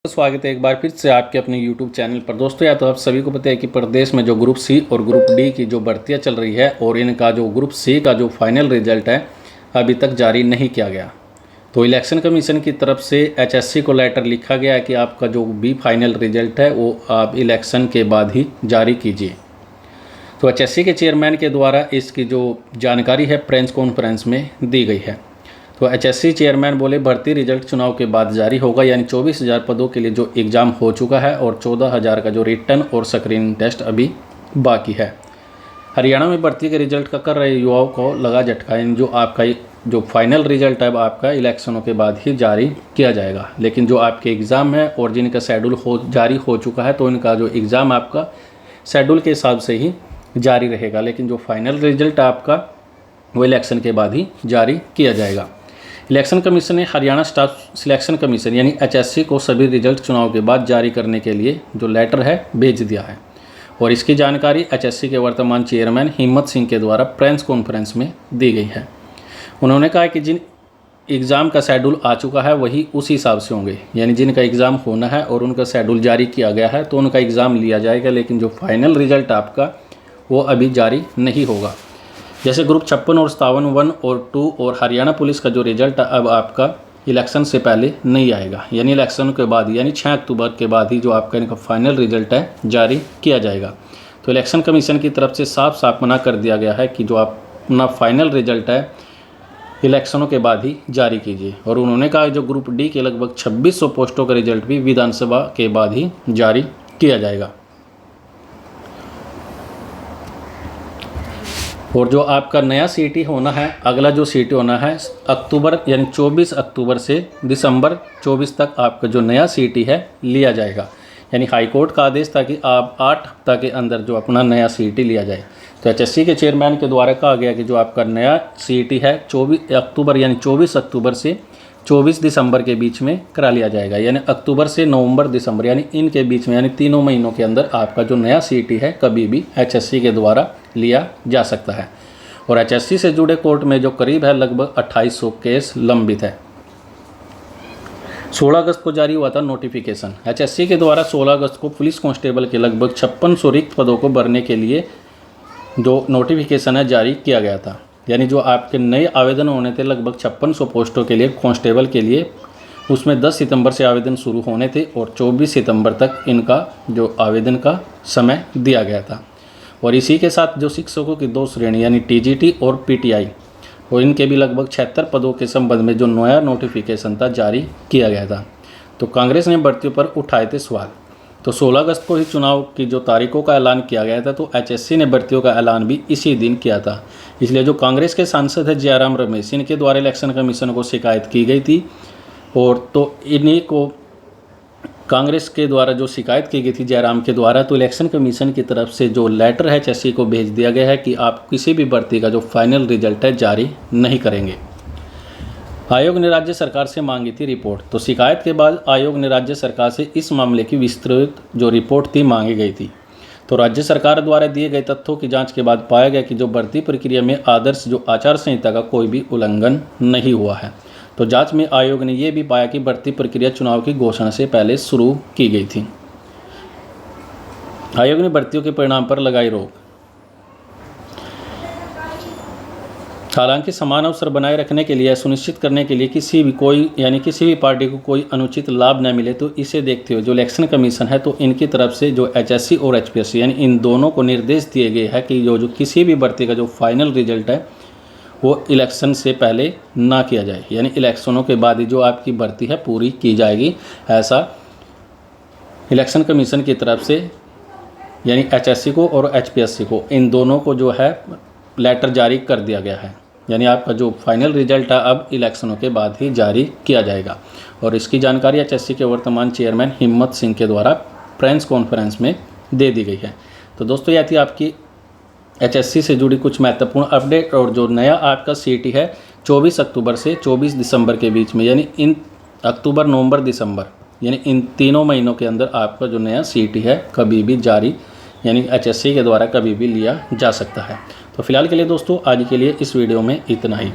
स्वागत है एक बार फिर से आपके अपने YouTube चैनल पर। दोस्तों या तो आप सभी को पता है कि प्रदेश में जो ग्रुप सी और ग्रुप डी की जो भर्तियां चल रही है और इनका जो ग्रुप सी का जो फाइनल रिजल्ट है अभी तक जारी नहीं किया गया। तो इलेक्शन कमीशन की तरफ से HSC को लेटर लिखा गया है कि आपका जो भी फाइनल रिजल्ट है वो आप इलेक्शन के बाद ही जारी कीजिए। तो HSC के चेयरमैन के द्वारा इसकी जो जानकारी है प्रेस कॉन्फ्रेंस में दी गई है। तो HSC चेयरमैन बोले भर्ती रिजल्ट चुनाव के बाद जारी होगा, यानी 24,000 पदों के लिए जो एग्ज़ाम हो चुका है और 14,000 का जो रिटर्न और स्क्रीनिंग टेस्ट अभी बाकी है। हरियाणा में भर्ती के रिजल्ट का कर रहे युवाओं को लगा झटका, यानी जो आपका जो फाइनल रिजल्ट है आपका इलेक्शनों के बाद ही जारी किया जाएगा। लेकिन जो आपके एग्ज़ाम है और जिनका शेड्यूल जारी हो चुका है तो इनका जो एग्ज़ाम आपका शेड्यूल के हिसाब से ही जारी रहेगा, लेकिन जो फाइनल रिजल्ट आपका वो इलेक्शन के बाद ही जारी किया जाएगा। इलेक्शन कमीशन ने हरियाणा स्टाफ सिलेक्शन कमीशन यानी HSC को सभी रिजल्ट चुनाव के बाद जारी करने के लिए जो लेटर है भेज दिया है और इसकी जानकारी HSC के वर्तमान चेयरमैन हिम्मत सिंह के द्वारा प्रेस कॉन्फ्रेंस में दी गई है। उन्होंने कहा कि जिन एग्ज़ाम का शेड्यूल आ चुका है वही उसी हिसाब से होंगे, यानी जिनका एग्ज़ाम होना है और उनका शेड्यूल जारी किया गया है तो उनका एग्ज़ाम लिया जाएगा, लेकिन जो फाइनल रिजल्ट आपका वो अभी जारी नहीं होगा। जैसे ग्रुप 56 और 57 1 और 2 और हरियाणा पुलिस का जो रिजल्ट अब आपका इलेक्शन से पहले नहीं आएगा, यानी इलेक्शन के बाद यानी 6 अक्टूबर के बाद ही जो आपका इनका फाइनल रिजल्ट है जारी किया जाएगा। तो इलेक्शन कमीशन की तरफ से साफ साफ मना कर दिया गया है कि जो अपना फाइनल रिजल्ट है इलेक्शनों के बाद ही जारी कीजिए। और उन्होंने कहा जो ग्रुप डी के लगभग 2600 पोस्टों का रिजल्ट भी विधानसभा के बाद ही जारी किया जाएगा। और जो आपका नया CT होना है, अगला जो CT होना है अक्टूबर यानी 24 अक्टूबर से दिसंबर 24 तक आपका जो नया CT है लिया जाएगा, यानी हाई कोर्ट का आदेश था कि आप 8 हफ्ता के अंदर जो अपना नया CT लिया जाए। तो HSC के चेयरमैन के द्वारा कहा गया कि जो आपका नया CT है 24 अक्टूबर यानी 24 अक्टूबर से 24 दिसंबर के बीच में करा लिया जाएगा, यानी अक्टूबर से नवंबर दिसंबर यानी इनके बीच में यानी तीनों महीनों के अंदर आपका जो नया CT है कभी भी HSC के द्वारा लिया जा सकता है। और HSC से जुड़े कोर्ट में जो करीब है लगभग 2800 केस लंबित है। 16 अगस्त को जारी हुआ था नोटिफिकेशन। HSC के द्वारा 16 अगस्त को पुलिस कांस्टेबल के लगभग 5600 रिक्त पदों को भरने के लिए जो नोटिफिकेशन है जारी किया गया था, यानी जो आपके नए आवेदन होने थे लगभग 5600 पोस्टों के लिए कांस्टेबल के लिए, उसमें 10 सितंबर से आवेदन शुरू होने थे और 24 सितंबर तक इनका जो आवेदन का समय दिया गया था। और इसी के साथ जो शिक्षकों की 2 श्रेणी यानी TGT और PTI और इनके भी लगभग 76 पदों के संबंध में जो नया नोटिफिकेशन था जारी किया गया था। तो कांग्रेस ने भर्तियों पर उठाए थे सवाल। तो 16 अगस्त को ही चुनाव की जो तारीखों का ऐलान किया गया था तो HSC ने भर्तियों का ऐलान भी इसी दिन किया था। इसलिए जो कांग्रेस के सांसद है जयराम रमेश, इनके द्वारा इलेक्शन कमीशन को शिकायत की गई थी और तो इन्हीं को कांग्रेस के द्वारा जो शिकायत की गई थी जयराम के द्वारा, तो इलेक्शन कमीशन की तरफ से जो लेटर है HSC को भेज दिया गया है कि आप किसी भी भर्ती का जो फाइनल रिजल्ट है जारी नहीं करेंगे। आयोग ने राज्य सरकार से मांगी थी रिपोर्ट। तो शिकायत के बाद आयोग ने राज्य सरकार से इस मामले की विस्तृत जो रिपोर्ट थी मांगी गई थी। तो राज्य सरकार द्वारा दिए गए तथ्यों की जांच के बाद पाया गया कि जो भर्ती प्रक्रिया में आदर्श जो आचार संहिता का कोई भी उल्लंघन नहीं हुआ है। तो जांच में आयोग ने यह भी पाया कि भर्ती प्रक्रिया चुनाव की घोषणा से पहले शुरू की गई थी। आयोग ने भर्तियों के परिणाम पर लगाई रोक। हालांकि समान अवसर बनाए रखने के लिए सुनिश्चित करने के लिए किसी भी पार्टी को कोई अनुचित लाभ न मिले, तो इसे देखते हुए जो इलेक्शन कमीशन है तो इनकी तरफ से जो HSC और HPSC यानी इन दोनों को निर्देश दिए गए हैं कि जो किसी भी भर्ती का जो फाइनल रिजल्ट है वो इलेक्शन से पहले ना किया जाए, यानी इलेक्शनों के बाद ही जो आपकी भर्ती है पूरी की जाएगी। ऐसा इलेक्शन कमीशन की तरफ से यानी HSC को और HPSC को इन दोनों को जो है लेटर जारी कर दिया गया है, यानी आपका जो फाइनल रिजल्ट है अब इलेक्शनों के बाद ही जारी किया जाएगा। और इसकी जानकारी HSC के वर्तमान चेयरमैन हिम्मत सिंह के द्वारा प्रेस कॉन्फ्रेंस में दे दी गई है। तो दोस्तों यह थी आपकी HSC से जुड़ी कुछ महत्वपूर्ण अपडेट। और जो नया आपका CT है 24 अक्टूबर से 24 दिसंबर के बीच में, यानी इन अक्टूबर नवंबर दिसंबर यानी इन तीनों महीनों के अंदर आपका जो नया CT है कभी भी जारी यानी HSC के द्वारा कभी भी लिया जा सकता है। तो फिलहाल के लिए दोस्तों आज के लिए इस वीडियो में इतना ही।